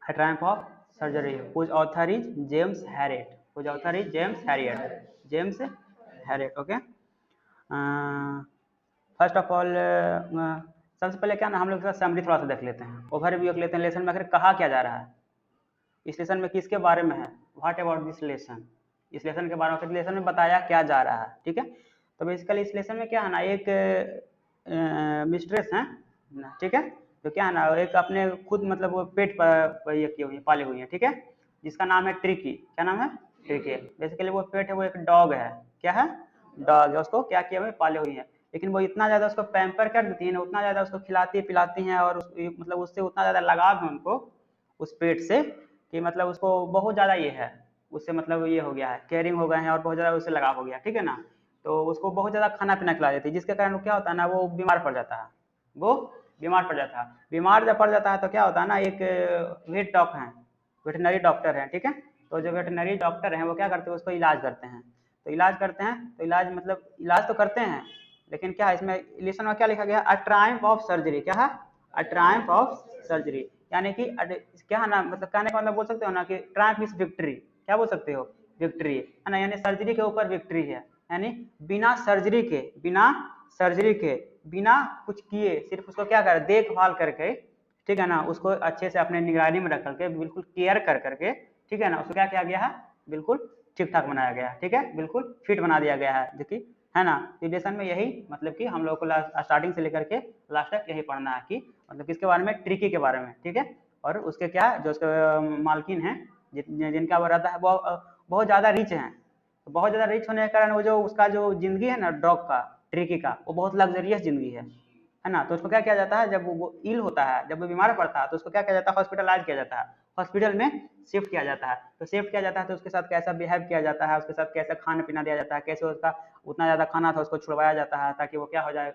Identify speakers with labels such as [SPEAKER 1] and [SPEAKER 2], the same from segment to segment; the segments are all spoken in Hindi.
[SPEAKER 1] Triumph of surgery, whose author is James Herriot, whose author is James Herriot, James Herriot. Okay, first of all सबसे पहले क्या ना हम लोग समरी थोड़ा सा देख लेते हैं, ओवरव्यू देख लेते हैं लेसन में आखिर कहा क्या जा रहा है, इस लेसन में किसके बारे में है, व्हाट अबाउट दिस लेसन, इस लेसन के बारे में, लेसन में बताया क्या जा रहा है। ठीक है, तो बेसिकली इस लेसन में क्या है ना, एक मिस्ट्रेस है, ठीक है, तो क्या है ना एक अपने खुद मतलब वो पेट पर ये की हुई है, पाली हुई है, ठीक है, जिसका नाम है ट्रिकी। क्या नाम है? ट्रिकी। बेसिकली वो पेट है, वो एक डॉग है, क्या है? डॉग है, उसको क्या किया हुआ है, पाले हुई है, लेकिन वो इतना ज़्यादा उसको पैम्पर कर देती है ना, उतना ज़्यादा उसको खिलाती पिलाती हैं और मतलब उससे उतना ज़्यादा लगाव है उनको उस पेट से कि मतलब उसको बहुत ज़्यादा ये है, उससे मतलब ये हो गया है, केयरिंग हो गए हैं और बहुत ज़्यादा उससे लगाव हो गया, ठीक है ना। तो उसको बहुत ज़्यादा खाना पीना खिला देती है, जिसके कारण क्या होता है ना, वो बीमार पड़ जाता है, वो बीमार पड़ जाता है। बीमार जब पड़ जाता है तो क्या होता है ना, एक वेट डॉक्टर हैं, वेटनरी डॉक्टर हैं, ठीक है, तो जो वेटनरी डॉक्टर हैं वो क्या करते हैं, उसको इलाज करते हैं। तो इलाज करते हैं तो इलाज मतलब इलाज तो करते हैं, लेकिन क्या है इसमें लेसन में क्या लिखा गया, अ ट्रायम्फ ऑफ सर्जरी, क्या है? अ ट्रायम्फ ऑफ सर्जरी, यानी कि क्या है ना, मतलब कहने का मतलब बोल सकते हो ना कि ट्रायम्फ इज विक्ट्री, क्या बोल सकते हो, विक्ट्री है ना, यानी सर्जरी के ऊपर विक्ट्री है, यानी बिना सर्जरी के, बिना सर्जरी के, बिना कुछ किए, सिर्फ उसको क्या कर देखभाल करके, ठीक है ना, उसको अच्छे से अपने निगरानी में रख करके, बिल्कुल केयर कर करके, ठीक है ना, उसको क्या किया गया है, बिल्कुल ठीक ठाक बनाया गया है, ठीक है, बिल्कुल फिट बना दिया गया है, देखिए है ना। लेसन में यही मतलब कि हम लोग को स्टार्टिंग से लेकर के लास्ट तक यही पढ़ना है कि मतलब किसके बारे में, ट्रिकी के बारे में, ठीक है, और उसके क्या जो उसके मालकिन है जिनका वो रहता है वो बहुत ज़्यादा रिच हैं, तो बहुत ज़्यादा रिच होने के कारण वो जो उसका जो ज़िंदगी है ना डॉग का, ट्रिकी का, वो बहुत लग्जरियस ज़िंदगी है ना। तो उसको क्या किया जाता है, जब वो इल होता है, जब वो बीमार पड़ता है तो उसको क्या किया जाता है, हॉस्पिटलाइज किया जाता है, हॉस्पिटल में शिफ्ट किया जाता है। तो शिफ्ट किया जाता है तो उसके साथ कैसा बिहेव किया जाता है, उसके साथ कैसा खाना पीना दिया जाता है, कैसे उसका उतना ज़्यादा खाना था उसको छुड़वाया जाता है ताकि वो क्या हो जाए,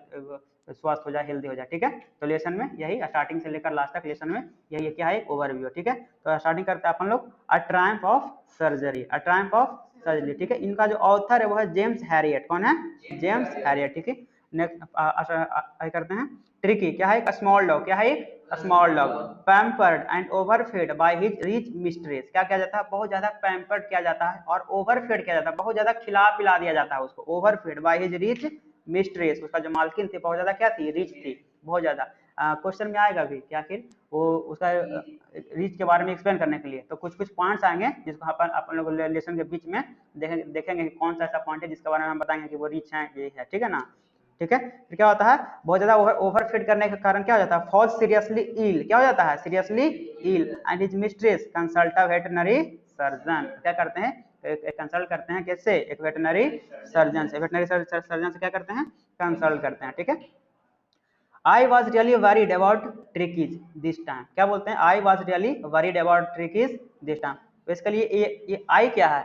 [SPEAKER 1] स्वस्थ हो जाए, हेल्दी हो जाए, ठीक है। तो लेसन में यही स्टार्टिंग से लेकर लास्ट तक लेसन में यही क्या है, ओवरव्यू, ठीक है। तो स्टार्टिंग करते हैं अपन लोग, a triumph of surgery, a triumph of surgery, ठीक है। इनका जो ऑथर है वो है जेम्स हैरियट, कौन है? जेम्स हैरियट, ठीक है। नेक्स्ट करते हैं, ट्रिकी क्या है, एक स्मॉल डॉग, क्या है, एक small dog, pampered and overfed by his rich mistress, क्या किया जाता है, बहुत ज्यादा पैम्पर्ड किया जाता है और ओवरफेड किया जाता है, बहुत ज्यादा खिला पिला दिया जाता है उसको, ओवरफेड बाय हिज रिच मिस्ट्रेस, उसका जो मालकिन थी बहुत ज्यादा क्या थी, रिच थी, बहुत ज्यादा। क्वेश्चन में आएगा भी कि आखिर वो उसका रिच के बारे में एक्सप्लेन करने के लिए, तो कुछ कुछ पॉइंट्स आएंगे जिसको अपन लोग लेसन के बीच में देखेंगे कि कौन सा ऐसा पॉइंट है जिसके बारे में हम बताएंगे कि वो रिच है, ये है, ठीक है ना। ठीक है, फिर क्या होता है, बहुत ज्यादा ओवरफीड करने के कारण क्या हो जाता है, फॉल सीरियसली इल, क्या हो जाता है, seriously ill, and his mistress consult a veterinary surgeon, क्या करते हैं, कंसल्ट करते हैं, कैसे, एक वेटरनरी सर्जन से, वेटरनरी सर्जन से क्या करते हैं, कंसल्ट करते हैं, ठीक है। I was really worried about Tricki's this time, क्या बोलते हैं, I was really worried about Tricki's this time. Basically ये आई क्या है,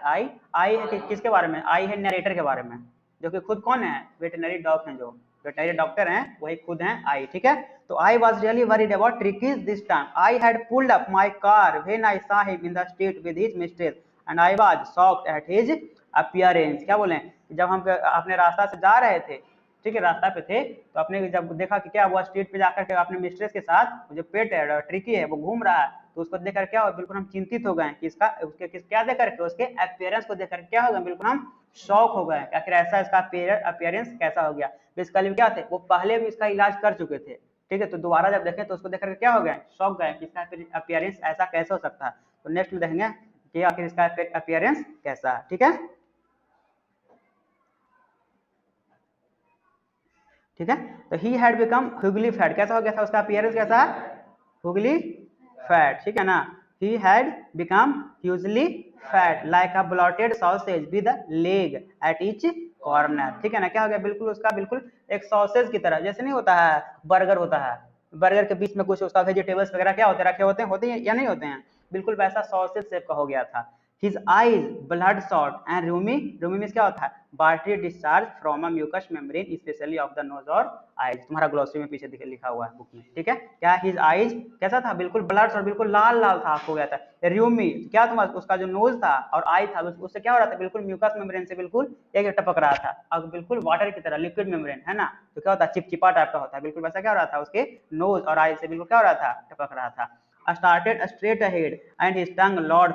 [SPEAKER 1] आई है किसके बारे में, आई है नरेटर के बारे में, जो कि खुद कौन है, वेटनरी डॉग हैं, जो वेटनरी डॉक्टर हैं वही खुद हैं आई, ठीक है। तो आई was really worried about Tricki's this time, I had pulled up my car when I saw him in the street with his mistress and I was shocked at his appearance, क्या बोले, जब हम अपने रास्ता से जा रहे थे, ठीक है, रास्ता पे थे, तो अपने जब देखा कि क्या हुआ, स्ट्रीट पे जाकर के अपने मिस्ट्रेस के साथ जो पेट है ट्रिकी है वो घूम रहा है, तो उसको देखकर क्या हुआ, बिल्कुल हम चिंतित हो गए कि इसका उसके क्या देख करके, उसके अपीयरेंस को देखकर क्या हो गया, बिल्कुल हम शॉक हो गए, आखिर ऐसा इसका अपीयरेंस कैसा हो गया। बेसिकली क्या थे, वो पहले भी इसका इलाज कर चुके थे, ठीक है, तो दोबारा जब देखें तो उसको देखकर क्या हो गए, शॉक गए कि इसका अपीयरेंस ऐसा कैसे हो सकता है। तो नेक्स्ट में देखेंगे कि आखिर इसका अपीयरेंस कैसा है, ठीक है, ठीक है। तो he had become Hooghly fat, कैसा हो गया था, उसका अपीयरेंस कैसा है, हुगली फैट, ठीक है ना। He had become hugely fat like a blotted sausage with leg at each corner, ठीक है ना, क्या हो गया, बिल्कुल उसका बिल्कुल एक सॉसेज की तरह, जैसे नहीं होता है बर्गर होता है, बर्गर के बीच में कुछ उसका वेजिटेबल्स वगैरह क्या होते हैं, रखे होते हैं या नहीं होते हैं, बिल्कुल वैसा सॉसेज शेप का हो गया था। His eyes bloodshot and rheumy, rheumy means क्या होता है, watery discharge from a mucous membrane especially of the nose और eyes, तुम्हारा ग्लोसरी में पीछे लिखा हुआ है बुक में, ठीक है। क्या his eyes कैसा था, बिल्कुल ब्लड और बिल्कुल लाल लाल था, हो गया था। rheumy क्या तुम्हारा उसका जो नोज था और आई था उससे क्या हो रहा था, बिल्कुल म्यूकस मेम्ब्रेन से बिल्कुल एक टपक रहा था, अब बिल्कुल वाटर की तरह लिक्विड मेम्ब्रेन है ना, तो क्या होता है चिपचिपा टाइप का होता है, बिल्कुल वैसा क्या हो रहा था उसके नोज और आई से बिल्कुल क्या हो रहा था, टपक रहा था। started straight ahead and his tongue lolled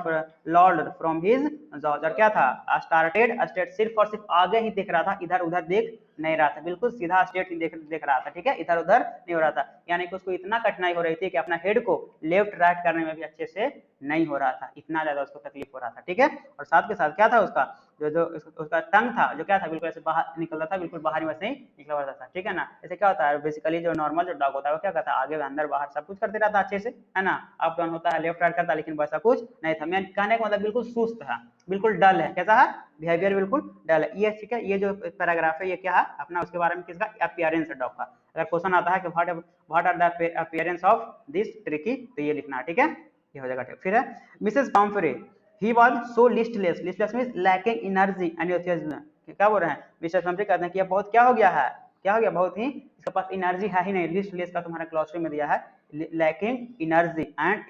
[SPEAKER 1] from his jaws। और क्या था, started straight, सिर्फ और सिर्फ आगे ही देख रहा था, इधर उधर देख नहीं रहा था, बिल्कुल सीधा स्ट्रेट ही देख रहा था, ठीक है, इधर उधर नहीं हो रहा था। यानी कि उसको इतना कठिनाई हो रही थी कि अपना हेड को लेफ्ट राइट करने में भी अच्छे से नहीं हो रहा था, इतना ज्यादा उसको तकलीफ हो रहा था, ठीक है। और साथ के साथ क्या था उसका जो उसका टंग था जो क्या था, बिल्कुल ऐसे बाहर निकल रहा था, बिल्कुल बाहर वैसे ही निकला हुआ था, ठीक है ना। ऐसे क्या होता है बेसिकली जो नॉर्मल जो डॉग होता है वो क्या करता है, आगे अंदर बाहर सब कुछ करते रहता है अच्छे से, है ना, अप डाउन होता है, लेफ्ट राइट करता है, लेकिन वैसा कुछ नहीं था। मैं कहने का मतलब बिल्कुल सुस्त है, बिल्कुल डल है, कैसा है, बिहेवियर बिल्कुल डल है ये, ठीक है। ये जो पैराग्राफ है ये क्या है अपना, उसके बारे में किसका, अपीयरेंस है डॉग का। अगर क्वेश्चन आता है कि what are the appearance of this Tricki, तो ये लिखना है, ठीक है, ये हो जाएगा। फिर है Mrs Pomfrey, he was so listless, listless means lacking energy and enthusiasm। क्या बोल रहे हैं, मिस्टर पम्फ्रे कहते हैं कि ये बहुत क्या हो गया है, क्या हो गया, बहुत ही इसके पास एनर्जी है ही नहीं। लिस्टलेस का तुम्हारा क्लासरूम में दिया है लैकिंग एनर्जी एंड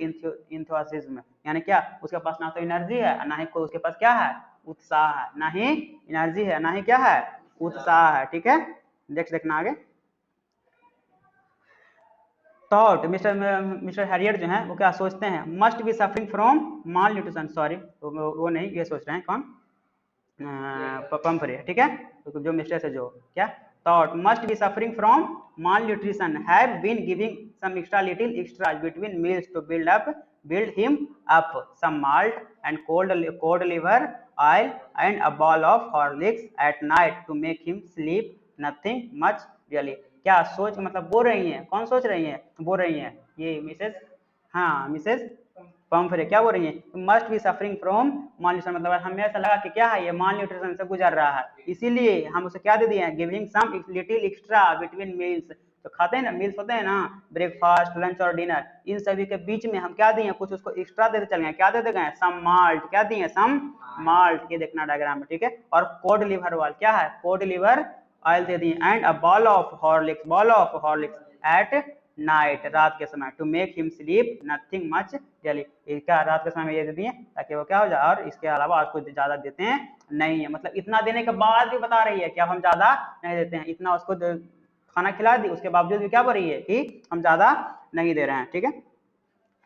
[SPEAKER 1] इंथुसिज्म, यानी क्या उसके पास ना तो एनर्जी है ना ही उसके पास क्या है, उत्साह है, ना ही एनर्जी है ना ही क्या है, उत्साह है, ठीक है। नेक्स्ट देखना आगे। थॉट, मिस्टर हैरियट जो है वो क्या सोचते हैं, must be suffering from mall nutrition, sorry वो नहीं, ये सोच रहे हैं कौन, पम्फ्रे, ठीक है। तो जो मिस्टर से जो क्या, thought must be suffering from malnutrition have been giving some extra little extra between meals to build him up some malt and cold liver oil and a ball of horlicks at night to make him sleep nothing much really। क्या सोच मतलब बोल रही हैं, कौन सोच रही हैं, बोल रही हैं ये मिसेस, हाँ मिसेस पम्फ्रे क्या बोल रही है, must be suffering from mall nutrition, मतलब हमें ऐसा लगा कि क्या है ये माल न्यूट्रिशन से गुजर रहा है, इसीलिए हम उसे क्या दे दिए हैं, giving some little extra between meals, तो खाते हैं ना मील्स होते हैं ना, ब्रेकफास्ट लंच और डिनर, इन सभी के बीच में हम क्या दिए कुछ उसको एक्स्ट्रा देते चले गए, क्या देते गए, सम माल्ट, क्या दिए सम माल्ट, ये देखना डायग्राम में, ठीक है। और कोड लिवर ऑयल, क्या है, कोड लिवर ऑयल दे दिए, and a bowl of Horlicks at night, रात के समय, to make him sleep nothing much daily, क्या रात के समय में ये दे दिए ताकि वो क्या हो जाए, और इसके अलावा और कुछ ज्यादा देते हैं नहीं है, मतलब इतना देने के बाद भी बता रही है कि अब हम ज्यादा नहीं देते हैं, इतना उसको खाना खिला दी उसके बावजूद भी क्या बोल रही है कि हम ज्यादा नहीं दे रहे हैं, ठीक है।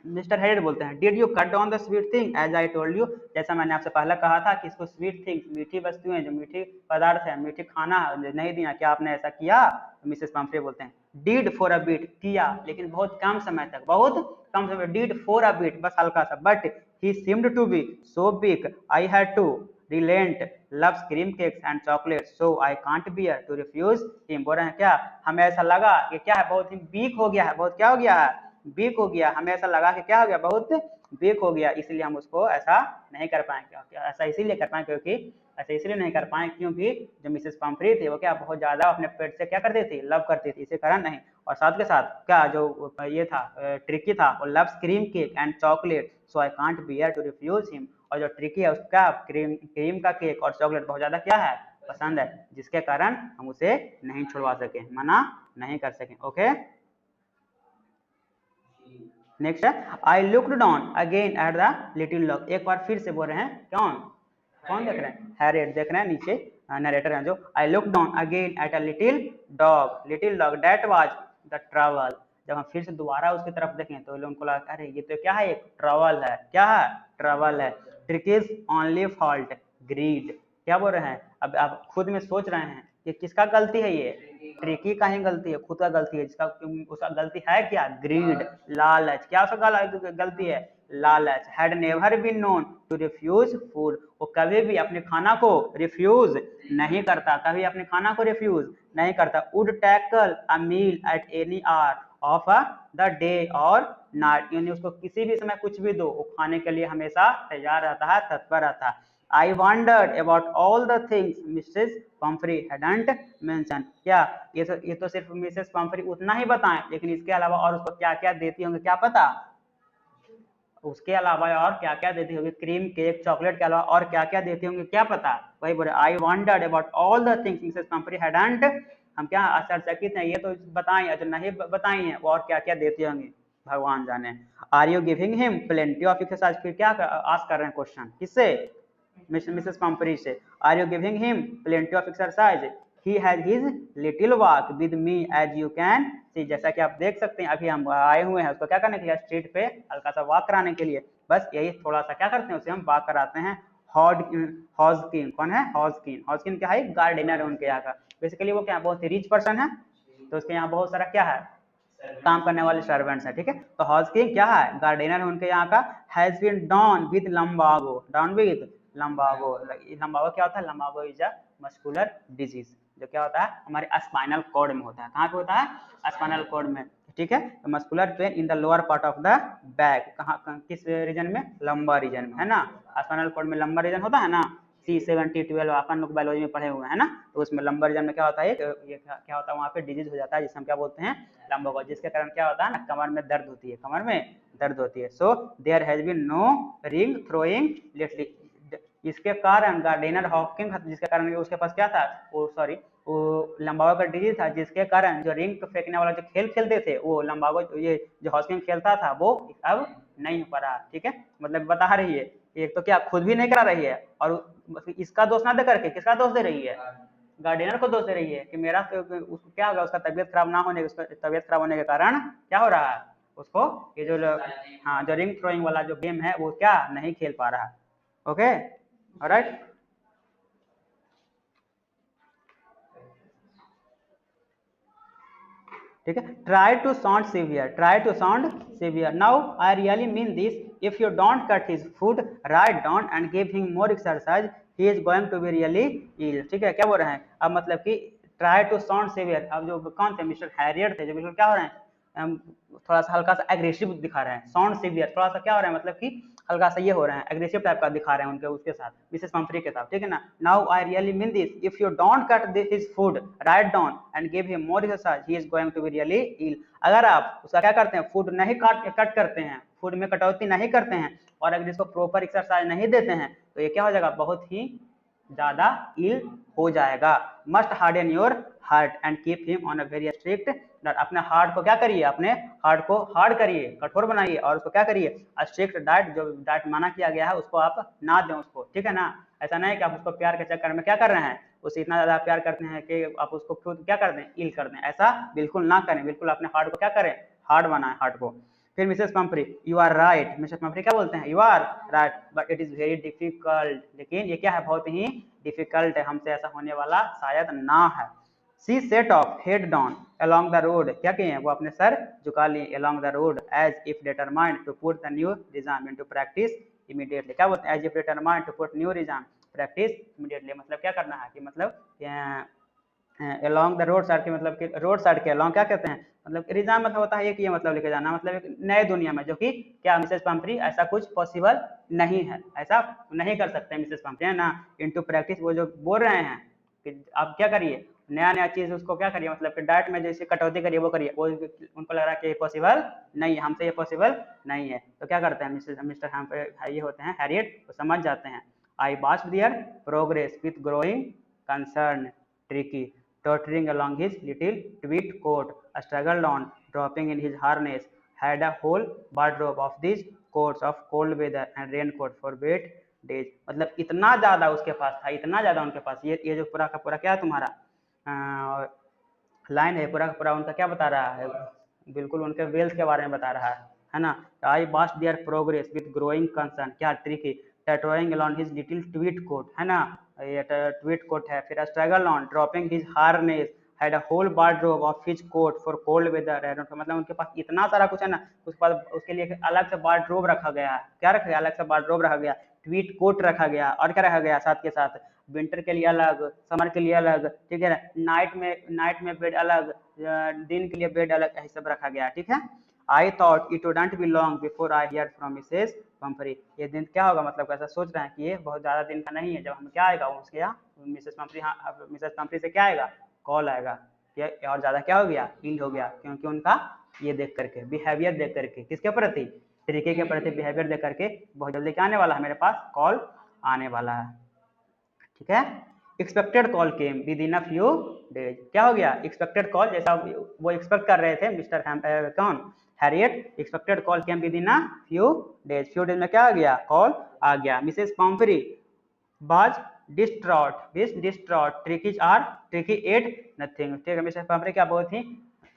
[SPEAKER 1] मिस्टर हेरियट बोलते हैं, did you cut down the sweet thing as I told you, जैसा मैंने आपसे पहले कहा था कि इसको स्वीट थिंग्स, मीठी वस्तुएं, जो मीठी पदार्थ है, मीठी खाना नहीं दिया, क्या आपने ऐसा किया, तो मिसेस पम्फ्रे बोलते हैं, डिड फॉर अ बीट, किया लेकिन बहुत कम समय तक, बहुत कम समय, डिड फॉर अ बीट बस हल्का सा, but he seemed to be so big I had to relent loves cream cakes and chocolates so I can't bear to refuse him। बोल रहे हैं क्या, हमें ऐसा लगा कि क्या है, बहुत ही वीक हो गया है, बहुत क्या हो गया है, वीक हो गया, हमें ऐसा लगा कि क्या हो गया, बहुत वीक हो गया, इसलिए हम उसको ऐसा नहीं कर पाएंगे, ऐसा इसीलिए कर पाए क्योंकि ऐसा इसलिए नहीं कर पाए क्योंकि जो मिसेस पम्फ्रे थी वो क्या बहुत ज्यादा अपने पेट से क्या करती थी, लव करती थी, इसी कारण नहीं। और साथ के साथ क्या जो ये था ट्रिकी था, वो loves cream cake and chocolate so I can't bear to refuse him, और जो ट्रिकी है उसका क्रीम का केक और चॉकलेट बहुत ज्यादा क्या है, पसंद है, जिसके कारण हम उसे नहीं छुड़वा सके, मना नहीं कर सके, ओके। नेक्स्ट है I looked down again at the little dog, एक बार फिर से बोल रहे हैं कौन, कौन देख रहे हैं, हैरियट देख रहे हैं, नीचे नरेटर है जो, I look down again at a little dog that was the trouble, जब हम फिर से दोबारा उसकी तरफ देखें तो उनको लगा अरे ये तो क्या है, एक ट्रवल है, क्या है, ट्रवल है। ट्रिकीज ओनली फॉल्ट ग्रीड, क्या बोल रहे हैं, अब आप खुद में सोच रहे हैं कि किसका गलती है, ये ट्रिकी का ही गलती है, खुद का गलती है, जिसका उसका गलती है क्या, ग्रीड, लालच, क्या उसका गलती है, लालच। Had never been known to refuse food, वो कभी भी अपने खाना को रिफ्यूज नहीं करता, कभी अपने खाना को रिफ्यूज नहीं करता। Would tackle a meal at any hour of the day और नाइट, यानी उसको किसी भी समय कुछ भी दो वो खाने के लिए हमेशा तैयार रहता है, तत्पर रहता है। I wondered about all the things Mrs. Pumphrey hadn't mentioned, क्या ये तो सिर्फ मिसेस पम्फ्री उतना ही बताएं, लेकिन इसके अलावा और उसको क्या क्या देती होंगे क्या पता, उसके अलावा और क्या क्या देती होगी, क्रीम केक चॉकलेट के अलावा और क्या क्या देती होंगी क्या पता, वही बोले आई wandered about all the things Mrs Pomfrey hadn't, हम क्या आश्चर्यचकित हैं, ये तो बताएं, जो नहीं बताई हैं वो और क्या क्या देती होंगी भगवान जाने। Are you giving him plenty of exercise, फिर क्या आस्क कर रहे हैं क्वेश्चन, किससे, मिसेस पम्फ्री से, are you giving him plenty of exercise, he has his little walk with me as you can see. जैसा कि आप देख सकते हैं अभी हम आए हुए हैं उसको क्या करने के लिए, स्ट्रीट पे हल्का सा वॉक कराने के लिए। बस यही थोड़ा सा क्या करते हैं, उसे हम वॉक कराते हैं। हॉजकिन कौन है, हॉजकिन क्या है, गार्डनर है उनके यहाँ का। बेसिकली वो क्या बहुत ही रिच पर्सन है, तो उसके यहाँ बहुत सारा क्या है, काम करने वाले सर्वेंट्स है। ठीक है, तो हॉजकिन क्या है, गार्डनर है उनके यहाँ का। Has been done with lumbago, done with lumbago. Lumbago क्या होता है, lumbago is a muscular disease, जो क्या होता है हमारे स्पाइनल कॉर्ड में होता है। कहाँ पे होता है, स्पाइनल कॉर्ड में। ठीक है, तो muscular pain in the lower part of the back, कहाँ किस रीजन में, लंबा रीजन में, है ना। स्पाइनल कॉर्ड में लंबा रीजन होता है ना, C70-12 अपन लोग बायोलॉजी में पढ़े हुए हैं ना, तो उसमें लंबा रीजन में क्या होता है, ये क्या होता है वहाँ पे डिजीज हो जाता है, जिसे हम क्या बोलते हैं, लंबोगो, जिसके कारण क्या होता है ना, कमर में दर्द होती है, कमर में दर्द होती है। So there has been no ring throwing lately, इसके कारण गार्डनर हॉकिंग, जिसके कारण उसके पास क्या था, वो सॉरी वो लंबागो का डिजीज था, जिसके कारण जो रिंग फेंकने वाला जो खेल खेलते थे वो लंबागो, ये जो हॉकिंग खेलता था वो अब नहीं हो पा रहा। ठीक है, मतलब बता रही है एक तो क्या खुद भी नहीं करा रही है, और इसका दोष ना दे करके किसका दोष दे रही है, गार्डियनर को दोष दे रही है कि मेरा उसको क्या होगा, उसका तबियत खराब ना होने, उसका तबियत खराब होने के कारण क्या हो रहा है, उसको ये जो हाँ जो रिंग थ्रोइंग वाला जो गेम है वो क्या नहीं खेल पा रहा। Okay, all right. ठीक है, try to sound severe, try to sound severe, now I really mean this, if you don't cut his food right down and give him more exercise he is going to be really ill. ठीक है, क्या बोल रहे हैं अब, मतलब कि ट्राई टू साउंड सिवियर, अब जो कौन थे, मिस्टर हैरियट थे, जो बिल्कुल क्या हो रहे हैं, थोड़ा सा हल्का सा एग्रेसिव दिखा रहे हैं, साउंड सिवियर थोड़ा सा क्या हो रहा है, मतलब कि हल्का सा ये हो रहे हैं, एग्रेसिव टाइप का दिखा रहे हैं उनके उसके साथ, मिसेस पंफ्री के साथ। ठीक है ना, now I really mean this, if you don't cut his food right down and give him more exercise he is going to be really ill. अगर आप उसका क्या करते हैं, फूड नहीं कट करते हैं, फूड में कटौती नहीं करते हैं, और अगर इसको प्रॉपर एक्सरसाइज नहीं देते हैं, तो ये क्या हो जाएगा, बहुत ही ज्यादा इल हो जाएगा। Must harden your heart and keep him on a very strict diet, अपने हार्ट को क्या करिए, अपने हार्ट को हार्ड करिए, कठोर बनाइए, और उसको क्या करिए, स्ट्रिक्ट डाइट, जो डाइट माना किया गया है उसको आप ना दें उसको। ठीक है ना, ऐसा नहीं कि आप उसको प्यार के चक्कर में क्या कर रहे हैं, उसे इतना ज्यादा प्यार करते हैं कि आप उसको खुद क्या कर दें, इल कर दें, ऐसा बिल्कुल ना करें, बिल्कुल अपने हार्ट को क्या करें, हार्ड बनाएं हार्ट को। फिर Mrs Pumphrey, you are right, Mrs Pumphrey क्या बोलते हैं, you are right but it is very difficult, लेकिन ये क्या है, बहुत ही डिफिकल्ट है, हमसे ऐसा होने वाला शायद ना है। She set off head down along the road, क्या किए हैं, वो अपने सर झुका लिए along the road as if determined to put the new regime into practice immediately, क्या बोलते हैं, as if determined to put new regime practice immediately, मतलब क्या करना है कि मतलब along the road side के मतलब कि रोड साइड के along क्या कहते हैं, मतलब रिजाम मतलब होता है एक ये मतलब लेके जाना, मतलब एक नए दुनिया में, जो कि क्या मिसेस पंफ्री ऐसा कुछ पॉसिबल नहीं है, ऐसा नहीं कर सकते मिसेस पंफ्री, है ना। इनटू प्रैक्टिस, वो जो बोल रहे हैं कि आप क्या करिए, नया नया चीज उसको क्या करिए, मतलब कि डाइट में जैसे कटौती करिए वो करिए, वो उनको लग रहा है कि पॉसिबल नहीं है, हमसे ये पॉसिबल नहीं है, तो क्या करते हैं मिस्टर हम ये होते हैं हैरियट, वो समझ जाते हैं। आई watch their progress with growing concern tricky tottering along his little tweed coat, struggled on, dropping in his harness, had a whole wardrobe of these coats of cold weather and raincoat for wet days, मतलब इतना ज्यादा उसके पास था, इतना ज्यादा उनके पास, ये जो पूरा का पूरा क्या है तुम्हारा लाइन है, पूरा का पूरा उनका क्या बता रहा है, बिल्कुल उनके वेल्थ के बारे में बता रहा है ना। I watch their progress with growing concern, क्या tricky, tottering along his little tweed coat, है ना, ये ट्वीट कोट है। फिर struggle on dropping his harness, had a whole wardrobe of his coat for cold weather, मतलब उनके पास इतना सारा कुछ है ना, उसके बाद उसके लिए अलग से वार्डरोब रखा गया है, क्या रखा गया, अलग से वार्डरोब रखा गया, ट्वीट कोट रखा गया, और क्या रखा गया साथ के साथ, विंटर के लिए अलग, समर के लिए अलग, ठीक है, नाइट में बेड अलग, दिन के लिए बेड अलग, यही सब रखा गया। ठीक है, I thought it wouldn't be long before I hear from Mrs Pomfrey, ये दिन क्या होगा, मतलब ऐसा सोच रहे हैं कि ये बहुत ज्यादा दिन का नहीं है, जब हम क्या आएगा उसके यहाँ मिसेस पंफ्री, हाँ मिसेस पंफ्री से क्या आएगा, कॉल आएगा कि और ज्यादा क्या हो गया, इल हो गया, क्योंकि उनका ये देख करके, बिहेवियर देख करके, किसके प्रति, तरीके के प्रति बिहेवियर देख करके बहुत जल्दी क्या आने वाला है, मेरे पास कॉल आने वाला है। ठीक है, expected call came within a few days, क्या हो गया, एक्सपेक्टेड कॉल, जैसा वो एक्सपेक्ट कर रहे थे मिस्टर कौन, Herriot, expected call came within a few days में क्या आ गया, कॉल आ गया। Mrs Pumphrey was distraught Tricki's are Tricki ate nothing. ठीक है, मिस्टर पाम्परे क्या बहुत ही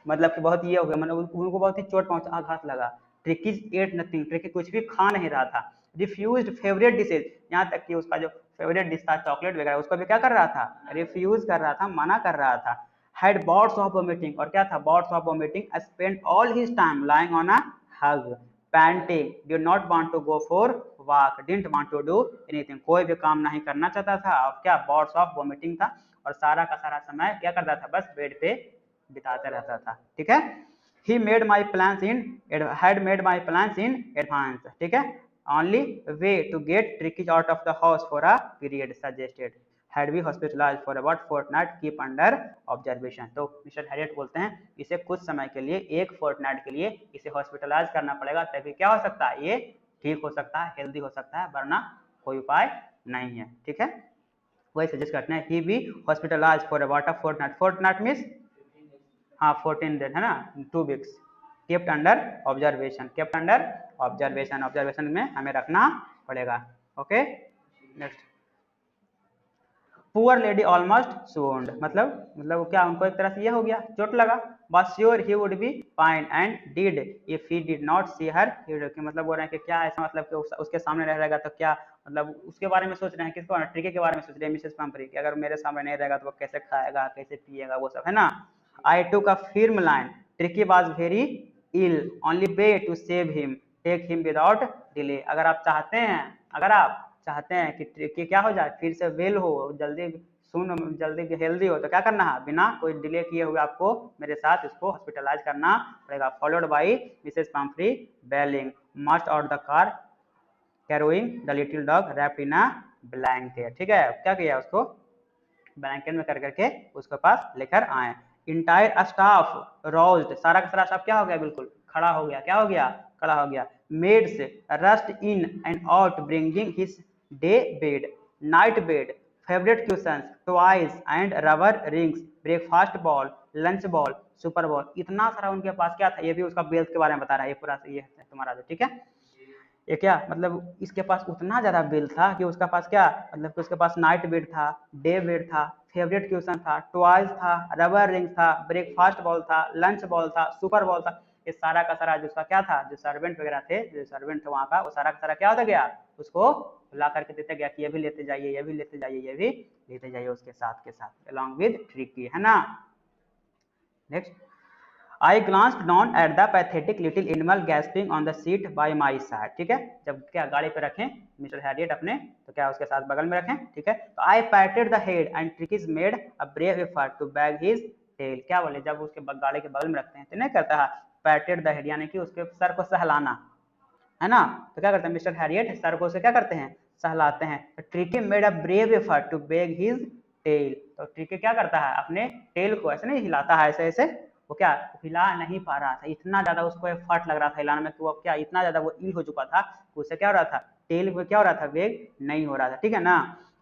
[SPEAKER 1] मतलब कि बहुत ये हो गया, मतलब उनको बहुत ही चोट पहुंचा, आघात लगा। ट्रिकीज एट नथिंग, ट्रिकी कुछ भी खा नहीं रहा था। रिफ्यूज फेवरेट डिशेज, यहाँ तक कि उसका जो फेवरेट डिश था चॉकलेट वगैरह उसको भी क्या कर रहा था, रिफ्यूज कर रहा था, मना कर रहा था। हैड बॉट्स ऑफ वोमिटिंग, और क्या था bots of vomiting, spend all his time lying on a hug, painting, did not want to go for walk, didn't want to do anything, कोई भी काम नहीं करना चाहता था। और क्या बॉट्स ऑफ वोमिटिंग था, और सारा का सारा समय क्या करता था, बस बेड पे बिताते रहता था। ठीक है, he made my plans in had made my plans in advance। ठीक है, only way to get Tricky out of the house for a period suggested had we hospitalized for about fortnight keep under observation। तो मिस्टर हैरियट बोलते हैं इसे कुछ समय के लिए, एक फोर्टनाइट के लिए इसे हॉस्पिटलाइज करना पड़ेगा, तभी क्या हो सकता है, ये ठीक हो सकता है, हेल्दी हो सकता है, वरना कोई उपाय नहीं है। ठीक है, वही सजेस्ट करते हैं, he be hospitalise for about a fortnight, fortnight means हाँ 14 दिन है ना, 2 weeks, kept under observation, kept under observation, observation में हमें रखना पड़ेगा। Okay, next, poor lady almost swooned, मतलब क्या उनको एक तरह से ये हो गया, चोट लगा। But sure he would be fine and did if he did not see her, मतलब बोल रहे हैं कि क्या ऐसा, मतलब कि उसके सामने रह रहेगा तो क्या, मतलब उसके बारे में सोच रहे हैं, किसको, ट्रिकी के बारे में सोच रहे हैं मिसेस पंपरी, कि अगर मेरे सामने नहीं रहेगा तो वो कैसे खाएगा, कैसे पिएगा, वो सब है ना। I took a firm line, tricky was very ill, only way to save him, take him without delay. अगर आप चाहते हैं, अगर आप चाहते हैं कि क्या हो जाए, फिर से वेल हो, जल्दी जल्दी हेल्दी हो, तो क्या करना है, बिना कोई डिले किए हुए आपको मेरे साथ इसको हॉस्पिटलाइज करना पड़ेगा। Followed by Mrs Pumphrey bailing must out the car carrying the little dog wrapped in a blanket. ठीक है, क्या किया उसको ब्लैंकेट में कर करके उसके पास लेकर आए। इंटायर स्टाफ रोज्ड, सारा का सारा स्टाफ क्या हो गया, बिल्कुल खड़ा हो गया, क्या हो गया, खड़ा हो गया। Maids rushed in and out bringing his day bed, night bed, favourite questions, toys and rubber rings, breakfast bowl, lunch bowl, supper bowl, इतना सारा उनके पास क्या था, ये भी उसका वेल्थ के बारे में बता रहा है, ये पूरा ये है तुम्हारा जो, ठीक है। ये क्या मतलब इसके पास उतना ज़्यादा बिल था कि उसका पास क्या, मतलब कि उसके पास नाइट बेड था, डे बेड था, फेवरेट क्वेश्चन था, टॉयज था, रबर रिंग था, ब्रेकफास्ट बॉल था, लंच बॉल था, सुपर बॉल था। ये सारा का सारा जो उसका क्या था, जो सर्वेंट वगैरह थे, जो सर्वेंट थे वहाँ का, वो सारा का सारा क्या होता गया, उसको ला करके देते गया कि ये भी लेते जाइए, ये भी लेते जाइए, ये भी लेते जाइए उसके साथ के साथ, अलॉन्ग विद ट्रिकी, है ना। Next, I glanced down at the pathetic little animal gasping on the seat by my side। ठीक है, जब क्या गाड़ी पे रखें मिस्टर हैरियट अपने, तो क्या उसके साथ बगल में रखें। ठीक है, तो I patted the head and Tricky's made a brave effort to wag his tail। क्या बोले, जब उसके गाड़ी के बगल में रखते हैं तो नहीं करता है पैटेड द हेड, यानी कि उसके सर को सहलाना, है ना। तो क्या करते हैं मिस्टर हैरियट, सर को से क्या करते हैं, सहलाते हैं। तो Tricki made a brave effort to wag his tail, तो ट्रिकी क्या करता है, अपने टेल को ऐसे नहीं हिलाता है, ऐसे ऐसे, वो क्या हिला नहीं पा रहा था, इतना ज्यादा उसको एफर्ट लग रहा था हिलाने में कि वो क्या इतना ज्यादा वो इल हो चुका था, उससे क्या हो रहा था, टेल को क्या हो रहा था, वेग नहीं हो रहा था। ठीक है ना।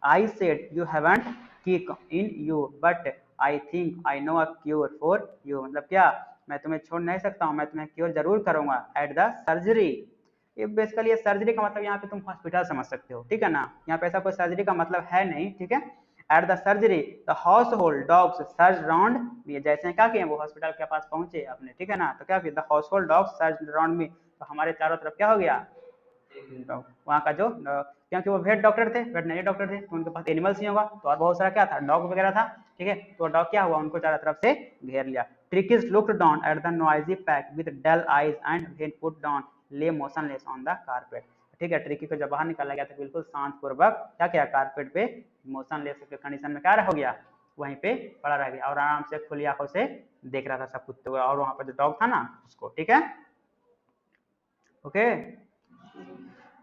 [SPEAKER 1] I said you haven't kick in you but I think I know a cure for you, मतलब क्या मैं तुम्हें छोड़ नहीं सकता हूँ, मैं तुम्हें क्योर जरूर करूंगा एट द सर्जरी। ये बेसिकली ये सर्जरी का मतलब यहाँ पे तुम हॉस्पिटल समझ सकते हो, ठीक है ना, यहाँ पे ऐसा कोई सर्जरी का मतलब है नहीं। ठीक है, at the surgery the household dogs search round me, जैसे क्या किए वो हॉस्पिटल के पास पहुंचे अपने, ठीक है ना, तो क्या किया, the household dogs search round me, तो हमारे चारों तरफ क्या हो गया, वहाँ का जो क्योंकि वो वेट डॉक्टर थे, वेटनरी डॉक्टर थे, तो उनके पास एनिमल्स ही होगा, तो और बहुत सारा क्या था, डॉग वगैरह था। ठीक है, तो डॉग क्या हुआ, उनको चारों तरफ से घेर लिया। Tricki's looked down at the noisy pack with dull eyes and when put down lay motionless on the carpet. ठीक है, ट्रिकी को जब बाहर निकाला गया था बिल्कुल शांत पूर्वक क्या किया, कारपेट पे मोशनलेस के कंडीशन में क्या हो गया, वहीं पे पड़ा रह गया और आराम से खुली आंखों से देख रहा था सब कुछ, और वहां पर जो डॉग था ना उसको। ठीक है, okay.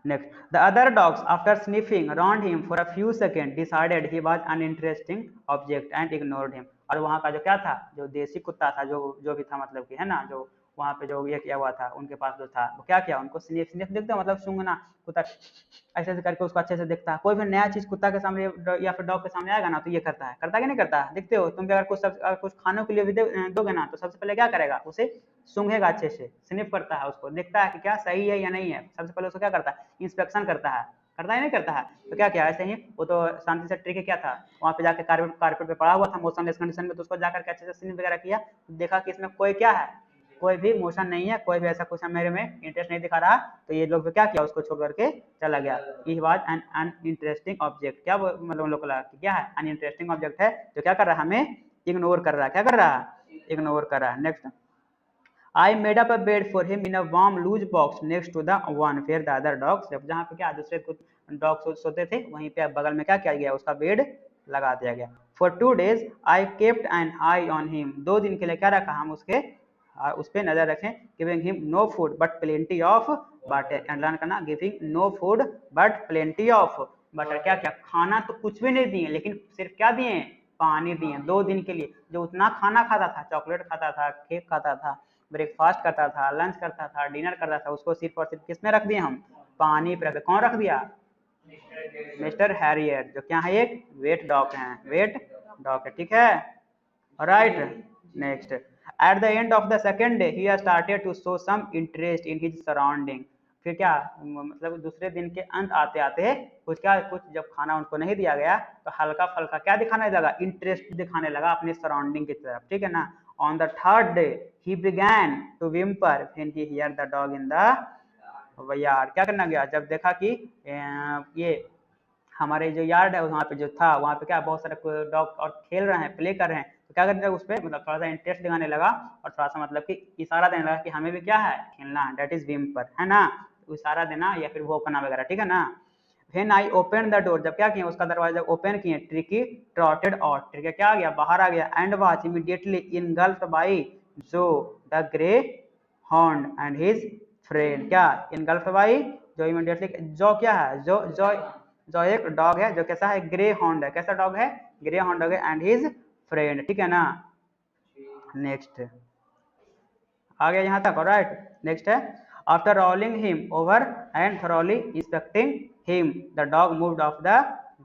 [SPEAKER 1] Next, the other dogs, after sniffing around him for a few seconds, decided he was an uninteresting object and ignored him। और वहाँ का जो क्या था, जो देसी कुत्ता था, जो भी था, मतलब कि है ना, जो वहाँ पे जो ये किया हुआ था उनके पास जो था, वो क्या किया, उनको स्निफ स्निफ देखते हो, मतलब सूंघना, कुत्ता ऐसे ऐसे करके उसको अच्छे से देखता है। कोई भी नया चीज कुत्ता के सामने या फिर डॉग के सामने आएगा ना, तो ये करता है कि नहीं करता है, देखते हो तुम भी, अगर कुछ खाने के लिए भी दोगे ना, तो सबसे पहले क्या करेगा, उसे सूंघेगा, अच्छे से स्निफ करता है, उसको देखता है कि क्या सही है या नहीं है, सबसे पहले उसको क्या करता है, इंस्पेक्शन करता है। करता ही नहीं करता है। तो क्या किया, ऐसे ही वो तो शांति से ट्रिक क्या था, वहाँ पे जाके कारपेट पे पड़ा हुआ था मोशनलेस कंडीशन में, तो उसको जाकर के अच्छे से सीन वगैरह किया, देखा कि इसमें कोई क्या है, कोई भी मोशन नहीं है, कोई भी ऐसा कुछ मेरे में इंटरेस्ट नहीं दिखा रहा, तो ये लोग क्या किया, उसको छोड़ करके चला गया। He was an uninteresting object, क्या मतलब उन लोग को लगा कि क्या है, अनइंटरेस्टिंग ऑब्जेक्ट है, जो क्या कर रहा है, हमें इग्नोर कर रहा है, क्या कर रहा है, इग्नोर कर रहा है। Next, I made up a bed for him in a warm loose box next to the one where the other dogs slept, जहाँ पे क्या दूसरे कुछ डॉग सोते थे, वहीं पे बगल में क्या किया गया, उसका बेड लगा दिया गया। For 2 days I kept an eye on him, 2 दिन के लिए क्या रखा, हम उसके उस पर नजर रखें। Giving him no food but plenty of butter, एंडरलाइन करना, giving no food but plenty of butter, क्या क्या, खाना तो कुछ भी नहीं दिए, लेकिन सिर्फ क्या दिए, पानी दिए 2 दिन के लिए। जो उतना खाना खाता था, चॉकलेट खाता था, केक खाता था, ब्रेकफास्ट करता था, लंच करता था, डिनर करता था, उसको सिर्फ और सिर्फ किसमें रख दिए, हम पानी पे रख। कौन रख दिया, मिस्टर हैरियट, जो क्या है, एक वेट डॉग है, वेट डॉग है, ठीक है, right. Next, at the end of the second day he started to show some interest in his surrounding, फिर क्या मतलब दूसरे दिन के अंत आते आते कुछ क्या, कुछ जब खाना उनको नहीं दिया गया तो हल्का फल्का क्या दिखाने लगा, इंटरेस्ट दिखाने लगा अपने सराउंडिंग की तरफ, ठीक है ना। On the third day he began to whimper when he hear the dog in the yard, क्या करना गया, जब देखा कि ये हमारे जो यार्ड है वहाँ पे जो था, वहाँ पे क्या बहुत सारे डॉग और खेल रहे हैं, प्ले कर रहे हैं, तो क्या करने लगा, उस पर मतलब थोड़ा सा इंटरेस्ट दिखाने लगा, और थोड़ा सा मतलब कि इशारा देने लगा कि हमें भी क्या है, खेलना, डेट इज विम्पर, है ना, इशारा देना या फिर भौंकना वगैरह, ठीक है ना। When I opened the door, जब क्या किए, उसका दरवाजा ओपन किए, ट्रिकी trotted out, ट्रिकी क्या आ गया, बाहर आ गया, and was immediately engulfed by Joe the greyhound and his friend, क्या engulfed by जो immediately, जो क्या है, जो एक डॉग है, जो कैसा है, ग्रे हॉन्ड है, कैसा डॉग है, ग्रे हॉन्ड डॉग है, एंड हिज फ्रेंड, ठीक है ना। नेक्स्ट आ गया यहाँ तक, राइट। नेक्स्ट है, after rolling him over and thoroughly inspecting him the dog moved of the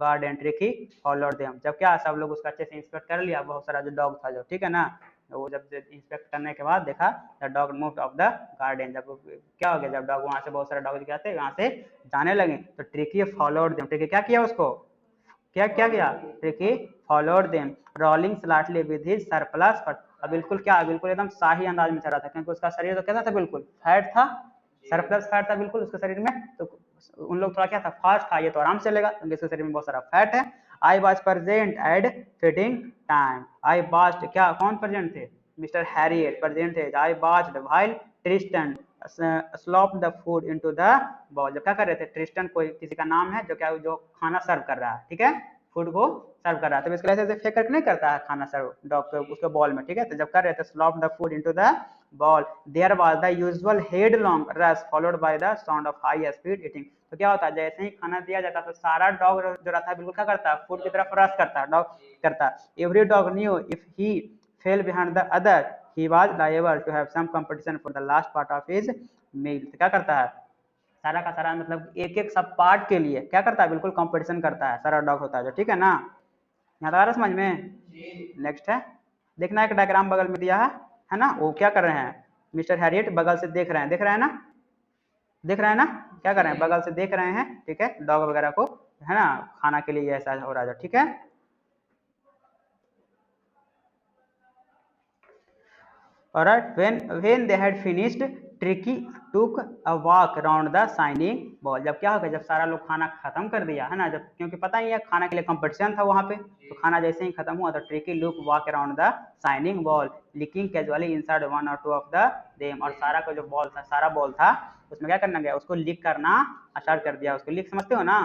[SPEAKER 1] garden, tricky followed them, जब क्या सब लोग उसका अच्छे से इंस्पेक्ट कर लिया, बहुत सारा जो डॉग था जो, ठीक है ना, वो जब इंस्पेक्ट करने के बाद देखा the dog moved of the garden, जब क्या हो गया, जब डॉग वहाँ से बहुत सारे डॉग क्या थे वहाँ से जाने लगे, तो ट्रिकी फॉलोड देम, ट्रिकी क्या किया, उसको क्या क्या किया, tricky followed them rolling slightly with his surplus फट, और बिल्कुल क्या, बिल्कुल एकदम शाही अंदाज में चल रहा था, क्योंकि उसका शरीर तो कैसा था, बिल्कुल फैट था, सरप्लस फैट था बिल्कुल उसके शरीर में, तो उन लोग थोड़ा क्या था, फास्ट था, ये तो आराम से चलेगा क्योंकि इसके शरीर में बहुत सारा फैट है। I was present at feeding time, I watched, क्या कौन प्रेजेंट थे, मिस्टर हैरियट प्रेजेंट थे, I watched while Tristan slop the food into the bowl, जब क्या कर रहे थे, ट्रिस्टन कोई किसी का नाम है, जो क्या जो खाना सर्व कर रहा है, ठीक है, फूड को सर्व कर रहा है, तो इसके ऐसे फेंक करके नहीं करता है खाना सर्व डॉग के उसके बॉल में, ठीक है, तो जब कर रहे थे slop the food into the bowl, there was the usual headlong rush followed by the sound of high speed eating, तो क्या होता है, जैसे ही खाना दिया जाता है तो सारा डॉग जो रहता है बिल्कुल क्या करता है, फूड की तरफ रश करता है, डॉग करता है, every dog knew if he fell behind the other he was liable to have some competition for the last part of his meal, तो क्या करता है, सारा का सारा मतलब एक एक सब पार्ट के लिए क्या करता है, बिल्कुल कंपटीशन करता है, सारा डॉग होता है जो, ठीक है ना, यहाँ तक आ रहा समझ में। नेक्स्ट है, देखना एक डायग्राम बगल में दिया है ना, वो क्या कर रहे हैं, मिस्टर हैरियट बगल से देख रहे हैं, देख रहे हैं ना, देख रहे हैं ना, क्या कर रहे हैं, बगल से देख रहे हैं, ठीक है, डॉग वगैरह को, है ना, खाना के लिए ऐसा हो रहा है, ठीक है। Alright, when they had finished, Tricky took a walk around the shining ball, जब क्या हो गया, जब सारा लोग खाना खत्म कर दिया, है ना, जब क्योंकि पता ही है खाना के लिए कंपटीशन था वहाँ पे, तो खाना जैसे ही खत्म हुआ तो Tricki look walk around the shining bowl licking casually inside 1 or 2 of the them, और सारा का जो बॉल था, सारा बॉल था, उसमें क्या करना गया, उसको लिक करना स्टार्ट कर दिया, उसको लिक समझते हो ना,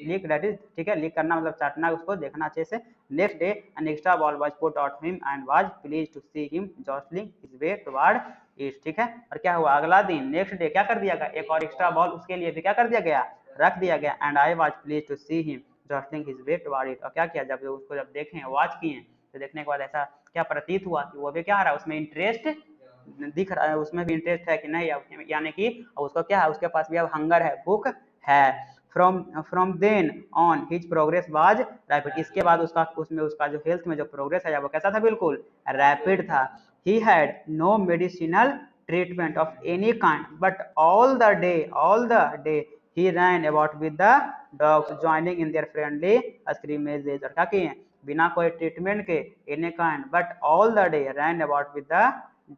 [SPEAKER 1] लिक दैट इज, ठीक है, लिक करना मतलब चाटना, उसको देखना अच्छे से। Next day an extra bowl was put out him and was pleased to see him jostling his way toward east, ठीक है, और क्या हुआ, अगला दिन नेक्स्ट डे क्या कर दिया गया, एक और एक्स्ट्रा बॉल उसके लिए भी क्या कर दिया गया, रख दिया गया, and I was pleased to see him jostling his way toward east, और क्या किया, जब उसको जब देखें, वॉच किए, तो देखने के बाद ऐसा क्या प्रतीत हुआ कि वो भी क्या रहा है, उसमें इंटरेस्ट दिख रहा है, उसमें भी इंटरेस्ट है कि नहीं, यानी कि उसको क्या है, उसके पास भी अब हंगर है, भूख है। From then on his progress was rapid, इसके बाद उसमें उसका जो हेल्थ में जो प्रोग्रेस है वो कैसा था, बिल्कुल रैपिड था। He had no medicinal treatment of any kind but all the day he ran about with the dogs joining in their friendly scrimmages। और क्या किए बिना कोई ट्रीटमेंट के any kind but all the day ran about with the